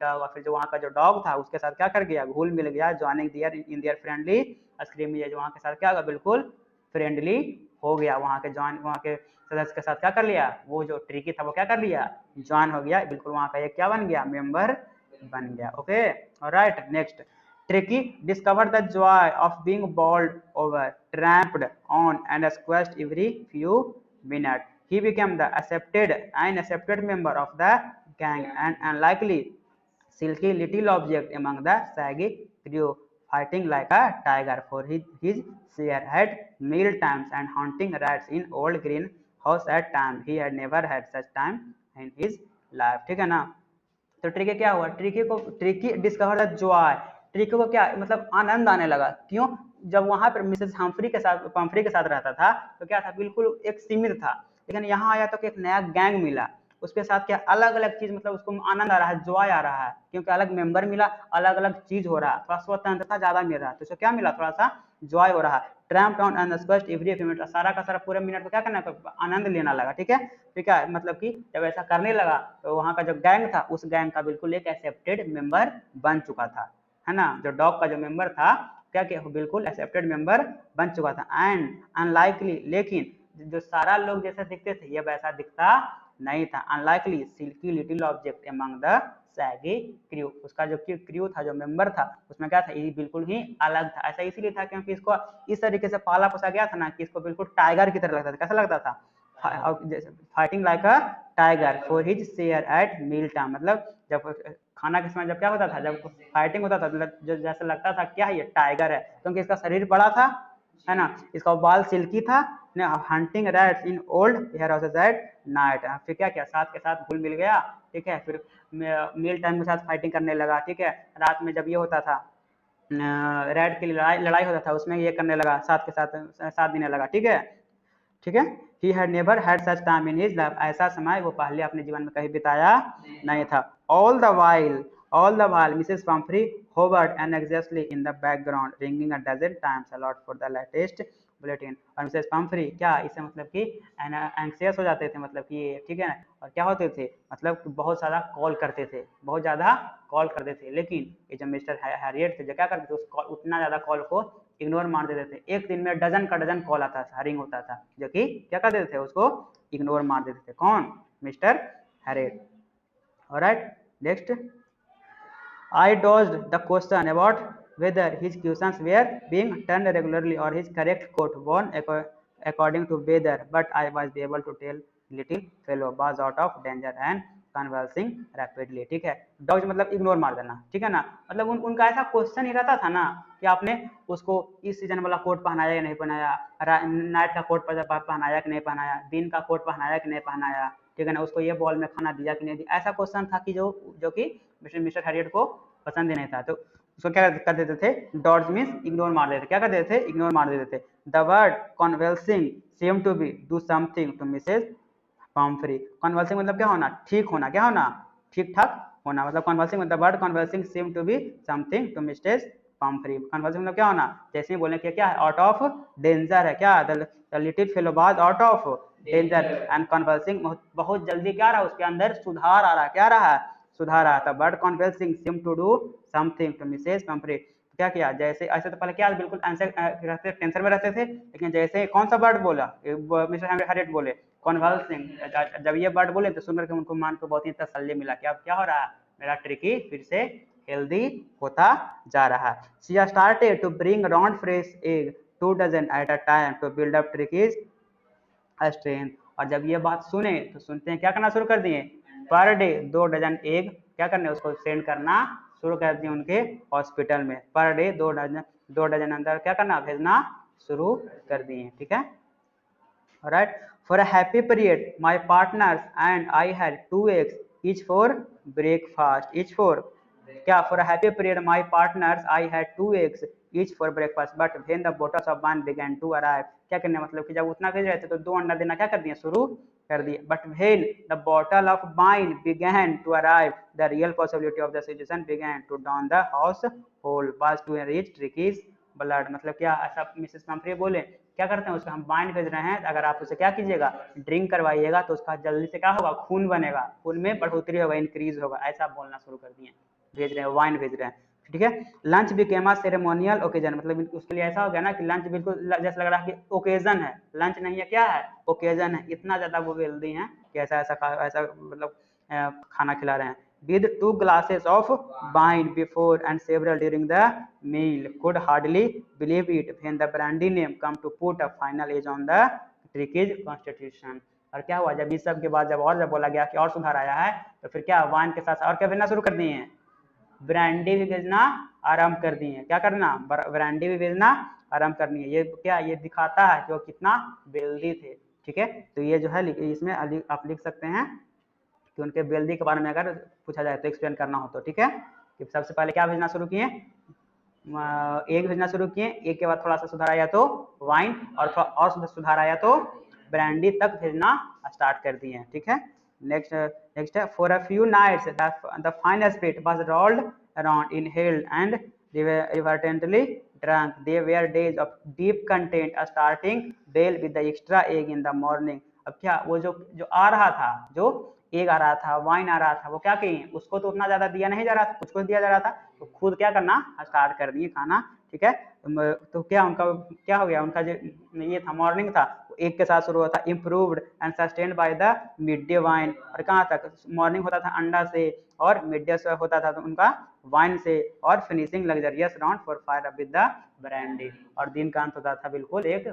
[SPEAKER 1] dog. और फिर जो वहाँ का जो डॉग था उसके साथ क्या कर गया घुल मिल गया जॉइनिंग दियर इन दियर फ्रेंडली स्क्रीमेज। वहाँ के साथ क्या होगा बिल्कुल फ्रेंडली हो गया वहाँ के जॉइन वहाँ के सदस्य के साथ क्या कर लिया वो जो ट्रिकी था वो क्या कर लिया ज्वाइन हो गया बिल्कुल वहाँ का एक क्या बन गया मेंबर बन गया। Okay alright next Tricky discovered the joy of being bowled over, trampled on, and squashed every few minutes. He became the accepted member of the gang and unlikely silky little object among the saggy crew, fighting like a tiger for his share at meal times and hunting rats in old green house at time. He had never had such time in his life। ठीक है ना। तो ट्रिकी क्या हुआ tricky discover the Joy. Tricky को क्या मतलब आनंद आने लगा क्यों जब वहां पर मिसेस पम्फ्री के साथ रहता था तो क्या था बिल्कुल एक सीमित था लेकिन यहाँ आया तो एक नया गैंग मिला उसके साथ क्या अलग अलग चीज मतलब उसको आनंद आ रहा है जॉय आ रहा है क्योंकि अलग मेंबर मिला अलग अलग चीज हो रहा है थोड़ा स्वतंत्रता ज्यादा मिल रहा है तो उसको क्या मिला थोड़ा सा जॉय हो रहा है। Tramp down and squashed every minute सारा का सारा पूरे मिनट को क्या करना आनंद लेना लगा। ठीक है ठीक है मतलब कि जब ऐसा करने लगा तो वहाँ का जो गैंग था उस गैंग का बिल्कुल एक एक्सेप्टेड मेंबर बन चुका था है ना। जो डॉग का जो मेंबर था क्या क्या बिल्कुल एक्सेप्टेड मेंबर बन चुका था। एंड अनलाइकली लेकिन जो सारा लोग जैसे दिखते थे ये वैसा दिखता नहीं था। Unlikely silky little object among the shaggy crew उसका जो क्रू था जो मेंबर था उसमें क्या था ये बिल्कुल ही अलग था। ऐसा इसीलिए था क्योंकि इसको इस तरीके से पाला पोसा गया था ना कि इसको बिल्कुल टाइगर की तरह लगता था। कैसा लगता था fighting like a tiger for his share at meal time. मतलब जब खाना के समय जब क्या होता था जब फाइटिंग होता था जो जैसे लगता था क्या ये टाइगर है क्योंकि इसका शरीर बड़ा था है ना इसका बाल सिल्की था hunting rats in old hair houses at night. फिर क्या क्या साथ के साथ घुल मिल गया। ठीक है फिर मील टाइम के साथ फाइटिंग करने लगा। ठीक है रात में जब ये होता था रेड की लड़ाई होता था उसमें ये करने लगा साथ के साथ देने लगा। ठीक है he had never had such time in his life. ऐसा समय वो पहले अपने जीवन में कहीं बिताया नहीं था। All the while Mrs Pomfrey hovered anxiously in the background ringing a dozen times a lot for the latest bulletin. और मिसेस पम्फ्री क्या इससे मतलब कि एंक्सियस हो जाते थे मतलब कि ठीक है और क्या होते थे मतलब कि बहुत ज़्यादा कॉल करते थे बहुत ज़्यादा कॉल करते थे लेकिन ये जो मिस्टर हैरियट थे जो क्या करते थे उस उतना ज़्यादा कॉल को इग्नोर मार देते थे। एक दिन में डजन का डजन कॉल आता था रिंग होता था जो कि क्या कर देते थे उसको इग्नोर मार देते थे। कौन mister Harriet. Alright next I dodged the question about whether his questions were being turned regularly or his correct quote won according to weather, but I was able to tell little fellow was out of danger and conversing rapidly। ठीक है डॉज मतलब इग्नोर मार देना। ठीक है ना मतलब उनका ऐसा क्वेश्चन ही रहता था ना कि आपने उसको इस सीजन वाला कोट पहनाया या नहीं पहनाया नाइट का कोट पहनाया कि नहीं पहनाया दिन का कोट पहनाया कि नहीं पहनाया। ठीक है ना उसको ये बॉल में खाना दिया कि नहीं दिया। ऐसा क्वेश्चन था कि जो कि मिस्टर हैरियट को पसंद ही नहीं था तो उसको क्या कर देते थे डॉज मीन्स इग्नोर मार देते क्या कर देते थे इग्नोर मार देते थे। The word convulsing same to be do something to Mrs Pumphrey. Convulsing मतलब क्या होना ठीक होना क्या होना ठीक ठाक होना मतलब convulsing the word convulsing same to be something to Mrs Pumphrey. Convulsing मतलब क्या होना जैसे ही बोले कि क्या है आउट ऑफ डेंजर है क्या the little fellow was out of danger and convulsing बहुत जल्दी क्या रहा उसके अंदर सुधार आ रहा क्या रहा सुधार आया था। But convulsing same to do something to Mrs Pumphrey क्या किया जैसे ऐसे तो पहले क्या बिल्कुल आंसर रहते टेंशन में रहते थे लेकिन जैसे कौन सा वर्ड बोला मिस्टर हैरियट बोले कन्वल्सिंग जब ये वर्ड बोले तो सुनकर के उनको मान को बहुत ही तसल्ली मिला कि अब क्या हो रहा है मेरा ट्रिकी फिर से हेल्दी होता जा रहा है। She started to bring round fresh egg 2 dozen at a time to build up Tricki's strength. और जब ये बात सुने तो सुनते हैं क्या करना शुरू कर दिए पर डे 2 डजन एग क्या करने उसको सेंड करना शुरू कर दिए उनके हॉस्पिटल में पर डे 2 डजन अंदर क्या करना भेजना शुरू कर दिए। ठीक है right for a happy period my partners and I had 2 eggs each for breakfast each for क्या for a happy period my partners I had 2 eggs each for breakfast but when the bottles of wine began to arrive क्या करने मतलब कि जब उतना भेज रहे थे तो 2 अंडा देना क्या कर दिए शुरू कर दिए। but when the bottle of wine began to arrive the real possibility of the situation began to dawn the household was to reach Tricky's blood, मतलब क्या ऐसा मिसेस पंफ्री बोले, क्या करते हैं उसका हम वाइन भेज रहे हैं, अगर आप उसे क्या कीजिएगा ड्रिंक करवाइएगा तो उसका जल्दी से क्या होगा खून बनेगा, खून में बढ़ोतरी होगा, इंक्रीज होगा, ऐसा आप बोलना शुरू कर दिए, भेज रहे हैं वाइन भेज रहे हैं, ठीक है। Lunch became a ceremonial occasion, मतलब उसके लिए ऐसा हो गया ना कि लंच बिल्कुल जैसे लग रहा है कि ओकेजन है, लंच नहीं है, क्या है ओकेजन है, इतना ज़्यादा वो वेल्दी हैं कि ऐसा ऐसा मतलब खाना खिला रहे हैं। With 2 glasses of wine before and several during the meal, could hardly believe it when the brandy name come to put a final edge on the Turkish constitution। और क्या हुआ जब इस सब के बाद जब बोला गया कि और सुधार आया है, तो फिर क्या वाइन के साथ और क्या भेजना शुरू कर दिए हैं, ब्रांडी भी भेजना आरंभ कर दिए हैं। क्या करना, ब्रांडी भी भेजना आरंभ करनी है। ये क्या, ये दिखाता है कि वो कितना वेल्दी थे, ठीक है। तो ये जो है इसमें आप लिख सकते हैं कि उनके वेल्दी के बारे में अगर पूछा जाए तो एक्सप्लेन करना हो तो, ठीक है। कि सबसे पहले क्या भेजना शुरू किए, एक भेजना शुरू किए, एक के बाद थोड़ा सा सुधार आया तो वाइन, और थोड़ा और सुधार आया तो ब्रांडी तक भेजना स्टार्ट कर दिए, ठीक है। नेक्स्ट है, for a few nights the fine spirit was rolled around inhaled and reverently drunk, they were days of deep content starting bell with the extra egg in the morning. अब क्या वो जो आ रहा था, जो एग आ रहा था, वाइन आ रहा था, वो क्या किए, उसको तो उतना ज्यादा दिया नहीं जा रहा था, कुछ दिया जा रहा था, तो खुद क्या करना स्टार्ट कर दिए खाना, ठीक है। तो क्या उनका क्या हो गया, उनका जो ये था मॉर्निंग था, एक के साथ शुरू हुआ था, improved and sustained by the mid day wine, और कहाँ तक मॉर्निंग होता था अंडा से, और मिड डे से होता था तो उनका वाइन से, और finishing luxurious round for fire with the brandy, और दिन का अंत होता था बिल्कुल एक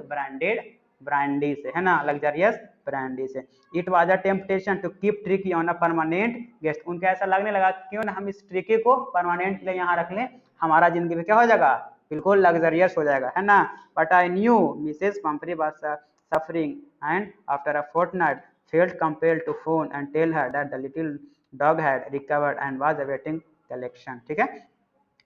[SPEAKER 1] ब्रांडी से, है ना, लग्जरियस ब्रांडी से। It was a temptation to keep Tricki on a permanent guest, उनको ऐसा लगने लगा क्यों ना हम इस ट्रिकी को परमानेंट के लिए यहाँ रख लें, हमारा जिंदगी में क्या हो जाएगा बिल्कुल लग्जरियस हो जाएगा, है ना। But I knew Mrs Pomfrey was suffering and after a fortnight felt compelled to phone and tell her that the little dog had recovered and was awaiting collection, ठीक है।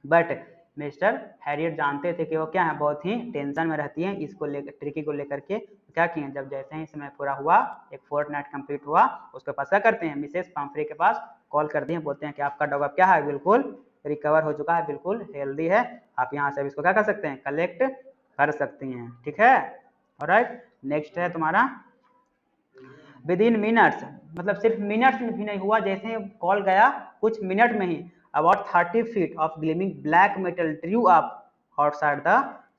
[SPEAKER 1] बट मिस्टर हैरियट जानते थे कि वो क्या है, बहुत ही टेंशन में रहती है इसको लेकर, ट्रिकी को लेकर के, तो क्या किए, जब जैसे ही समय पूरा हुआ, एक फोर्टनाइट कंप्लीट हुआ, उसके पास क्या करते हैं, मिसेस पंफ्री के पास कॉल कर दिए, बोलते हैं कि आपका डॉग अब क्या है, बिल्कुल रिकवर हो चुका है, बिल्कुल हेल्दी है, आप यहाँ से इसको क्या कर सकते हैं, कलेक्ट कर सकती हैं, ठीक है। ऑलराइट, नेक्स्ट है तुम्हारा विद इन मिनट्स, मतलब सिर्फ मिनट्स में भी नहीं हुआ, जैसे कॉल गया कुछ मिनट में ही about 30 feet of gleaming black metal drew up outside the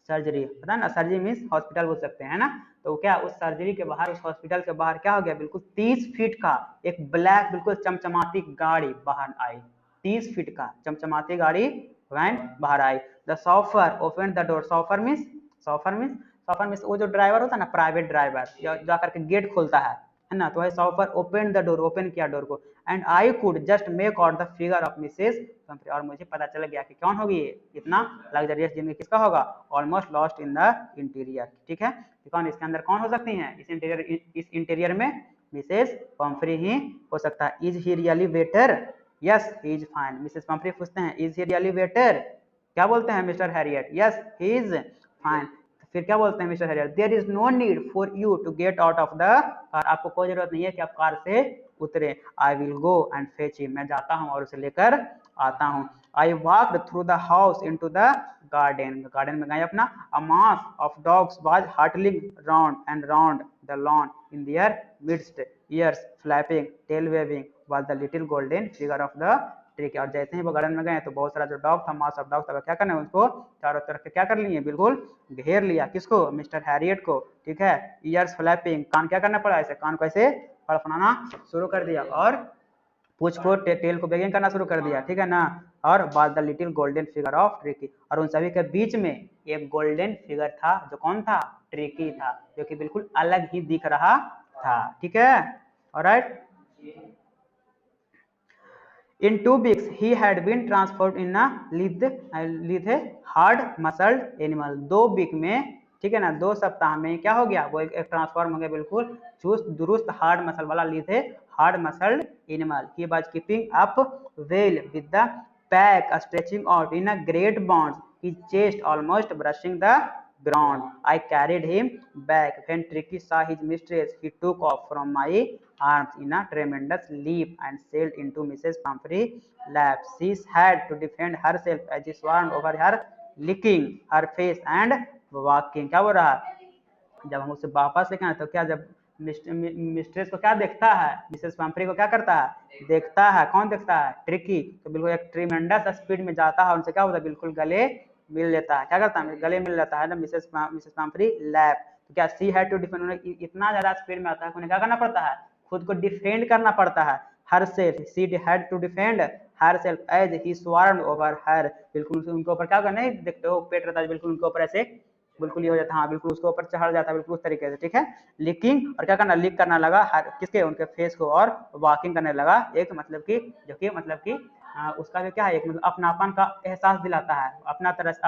[SPEAKER 1] surgery, पता है ना, सर्जरी मीन्स हॉस्पिटल बोल सकते हैं ना, तो क्या उस सर्जरी के बाहर, उस हॉस्पिटल के बाहर क्या हो गया, बिल्कुल 30 फीट का एक ब्लैक बिल्कुल चमचमाती गाड़ी बाहर आई, 30 फीट का चमचमाती गाड़ी वैन बाहर आई। The chauffeur open the door, chauffeur means वो जो ड्राइवर होता है ना, प्राइवेट ड्राइवर जा करके गेट खोलता है ना, तो वही chauffeur open the door, open किया डोर को, and I could just make out the figure of Mrs Pomfrey, और मुझे पता चल गया कि कौन होगी ये, इतना लग्जरियस जिंदगी किसका होगा, almost lost in the interior, ठीक है। कौन इसके अंदर कौन हो सकती हैं, इस इंटीरियर में मिसेस पंफ्री ही हो सकता है। Is he really better, yes he is fine, Mrs Pumphrey पूछते हैं इज ही रियली बेटर, क्या बोलते हैं Mr Herriot, yes he is fine. फिर क्या बोलते हैं Mr Herriot, there is no need for you to get out of the car, आपको कोई जरूरत नहीं है कि आप कार से उतरे, I will go and fetch him, मैं जाता हूँ और उसे लेकर आता हूँ। I walked through the house into the garden, garden में गए अपना, a mass of dogs was hurtling round and round the lawn in their midst, ears flapping, tail waving was the little golden figure of the tree, और जैसे ही वो गार्डन में गए तो बहुत सारा जो डॉग था, मास ऑफ डॉग था, क्या करना है, उसको चारों तरफ क्या कर लिए, बिल्कुल घेर लिया, किसको, मिस्टर हैरियट को, ठीक है। ईयर्स फ्लैपिंग, कान क्या करना पड़ा, ऐसे कान को ऐसे फड़फड़ाना शुरू कर दिया, और पूछ को टेल को बेगिंग करना शुरू कर दिया, ठीक है ना, और बाद the little golden figure of tricky, और उन सभी के बीच में एक गोल्डन फिगर था, जो कौन था, ट्रिकी था, जो कि बिल्कुल अलग ही दिख रहा था, ठीक है। Alright, in 2 weeks he had been transformed in a lithe hard muscled animal, 2 week में, ठीक है ना, 2 सप्ताह में क्या हो गया, वो एक ट्रांसफॉर्म हो गया बिल्कुल चुस्त दुरुस्त हार्ड मसल वाला lithe hard muscled animal. He was keeping up well with the pack stretching out in a great bound, his chest almost brushing the ground. I carried him back. When Tricky saw his mistress, he took off from my arms in a tremendous leap and sailed into Mrs. Pumphrey's lap. She had to defend herself as he swarmed over her licking her face and walking। क्या बोल रहा है, जब हम उसे वापस लेके आए तो क्या, जब मिस्ट्रेस को क्या देखता है, मिसेस पंफ्री को क्या करता है, देखता है। कौन देखता है, ट्रिकी। तो बिल्कुल एक ट्रिमेंडस स्पीड में जाता है, उनसे क्या होता है, बिल्कुल गले मिल लेता है। क्या करता है, गले मिल लेता है ना मिसेस पंफ्री लैप। तो क्या सी हैड टू डिफेंड, इतना ज्यादा स्पीड में आता है, उन्हें क्या करना पड़ता है, खुद को डिफेंड करना पड़ता है। Herself, she had to defend herself as he swarmed over her. बिल्कुल उनके ऊपर क्या करना है, देखते हो पेट रहता है, बिल्कुल उनके ऊपर ऐसे बिल्कुल ये हो जाता है, हाँ बिल्कुल उसके ऊपर चढ़ जाता है, बिल्कुल उस तरीके से। ठीक है, लिकिंग, और क्या करना, लिक करना लगा किसके, उनके फेस को, और वॉकिंग करने लगा, एक मतलब कि जो कि मतलब कि उसका जो क्या है, एक मतलब अपनापन का एहसास दिलाता है, अपना तरह से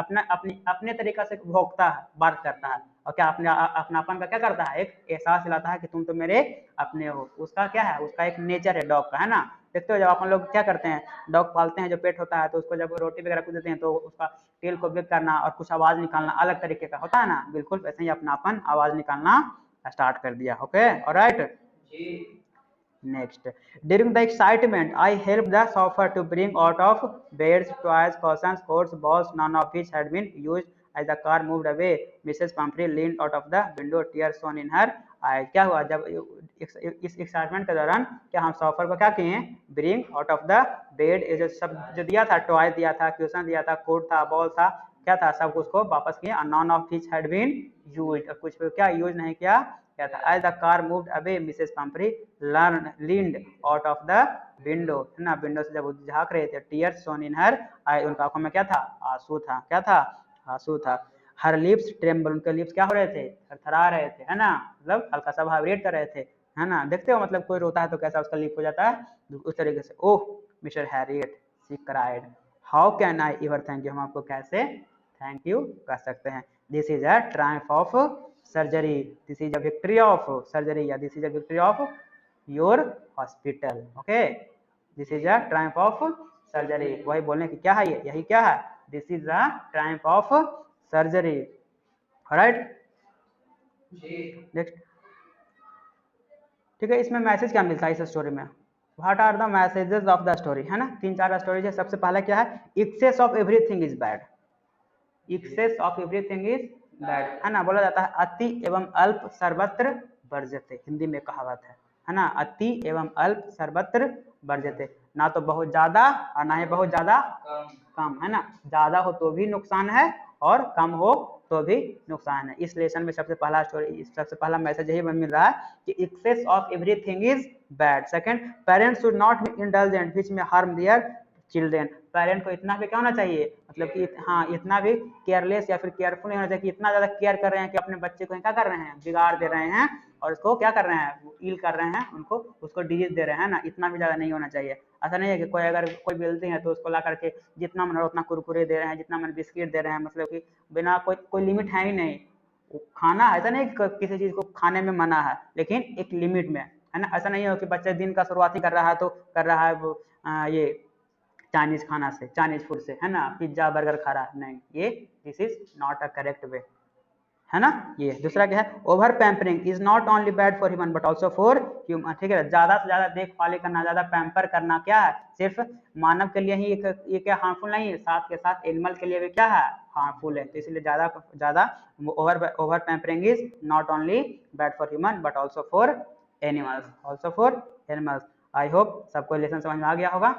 [SPEAKER 1] अपने तरीका से भोगता है, बात करता है, और क्या अपने अपनापन का क्या करता है, एक एहसास दिलाता है कि तुम तो मेरे अपने हो। उसका क्या है, उसका एक नेचर है डॉग का, है ना। देखते हो जब अपन लोग क्या करते हैं, डॉग पालते हैं, जो पेट होता है, तो उसको जब रोटी वगैरह कुछ देते हैं तो उसका टेल को बेक करना और कुछ आवाज निकालना अलग तरीके का होता है ना, बिल्कुल वैसे ही अपनापन आवाज निकालना स्टार्ट कर दिया। Okay, alright. Next, during the excitement, I helped the chauffeur to bring out of beds, toys, cushions, coats, balls, none of which had been used. As the car moved away, Mrs. Pumphrey leaned out of the window, tears shone in her eyes। क्या हुआ, जब इस एक्साइटमेंट के दौरान क्या हम सॉफर को क्या किए, bring out of the bed, ये जो सब जो दिया था, टॉय दिया था, क्वेश्चन दिया था, कोट था, बॉल था, क्या था, सब उसको वापस किए। None of which had been used, कुछ क्या यूज नहीं किया क्या था। As the car moved away, Mrs Pumphrey leaned out of the window, है ना, विंडो से जब झांक रहे थे, टीयर्स शोन इन हर आई, उनका आंखों में क्या था, आंसू था। क्या था, आंसू था। हर लिप्स ट्रेम्बल, उनके लिप्स क्या हो रहे थे, थरथरा रहे थे, है ना, मतलब हल्का सा वाइब्रेट कर रहे थे, है ना। देखते हो मतलब कोई रोता है तो कैसा उसका लिप हो जाता है, उस तरीके से। Oh Mr Herriot, she cried, how can I ever thank you, हम आपको कैसे थैंक यू कर सकते हैं। This is a triumph of surgery, this is a victory of surgery, या this is a victory of your hospital. Okay, this is a triumph of surgery, वही बोलने की क्या है, ये यही क्या है, this is a triumph of surgery. Right, next. ठीक है, इसमें मैसेज क्या मिलता है इस स्टोरी में, what are the messages of the story, है ना। 3-4 स्टोरीज है। सबसे पहला क्या है, excess of everything is bad, excess of everything is bad, है ना। बोला जाता है अति एवं अल्प सर्वत्र वर्ज्यते, हिंदी में कहावत है ना, अति एवं अल्प सर्वत्र वर्ज्यते। ना तो बहुत ज्यादा और ना ही बहुत ज्यादा कम, है ना। ज्यादा हो तो भी नुकसान है और कम हो तो भी नुकसान है। इस लेसन में सबसे पहला स्टोरी, सबसे पहला मैसेज यही मिल रहा है कि excess of everything is bad. Second, parents should not be indulgent which may harm their children, parent को इतना भी क्या होना चाहिए, मतलब कि हाँ इतना भी केयरलेस या फिर केयरफुल नहीं होना चाहिए कि इतना ज़्यादा केयर कर रहे हैं कि अपने बच्चे को क्या कर रहे हैं, बिगाड़ दे रहे हैं और उसको क्या कर रहे हैं, इल कर रहे हैं, उनको उसको डिजीज दे रहे हैं ना, इतना भी ज़्यादा नहीं होना चाहिए। ऐसा नहीं है कि कोई अगर कोई बेचते हैं तो उसको ला करके जितना मन हो उतना कुरकुरे दे रहे हैं, जितना मन बिस्किट दे रहे हैं, मतलब कि बिना कोई लिमिट है ही नहीं। खाना ऐसा नहीं कि किसी चीज़ को खाने में मना है, लेकिन एक लिमिट में, है ना। ऐसा नहीं हो कि बच्चा दिन का शुरुआत ही कर रहा है तो कर रहा है वो ये चाइनीज खाना से, चाइनीज फूड से, है ना, पिज्जा बर्गर खा रहा है, नहीं, ये this is not a correct way, है ना। ये दूसरा क्या है, over pampering is not only bad for human but also for human. ठीक है, ज्यादा से ज्यादा देखभाल करना, ज्यादा पैम्पर करना क्या है, सिर्फ मानव के लिए ही ये क्या हार्मफुल नहीं है, साथ के साथ एनिमल के लिए भी क्या है, हार्मफुल है। तो इसलिए ज्यादा ज्यादा over pampering is not only bad for human but also for animals, also for animals. I hope सबको लेसन समझ में आ गया होगा।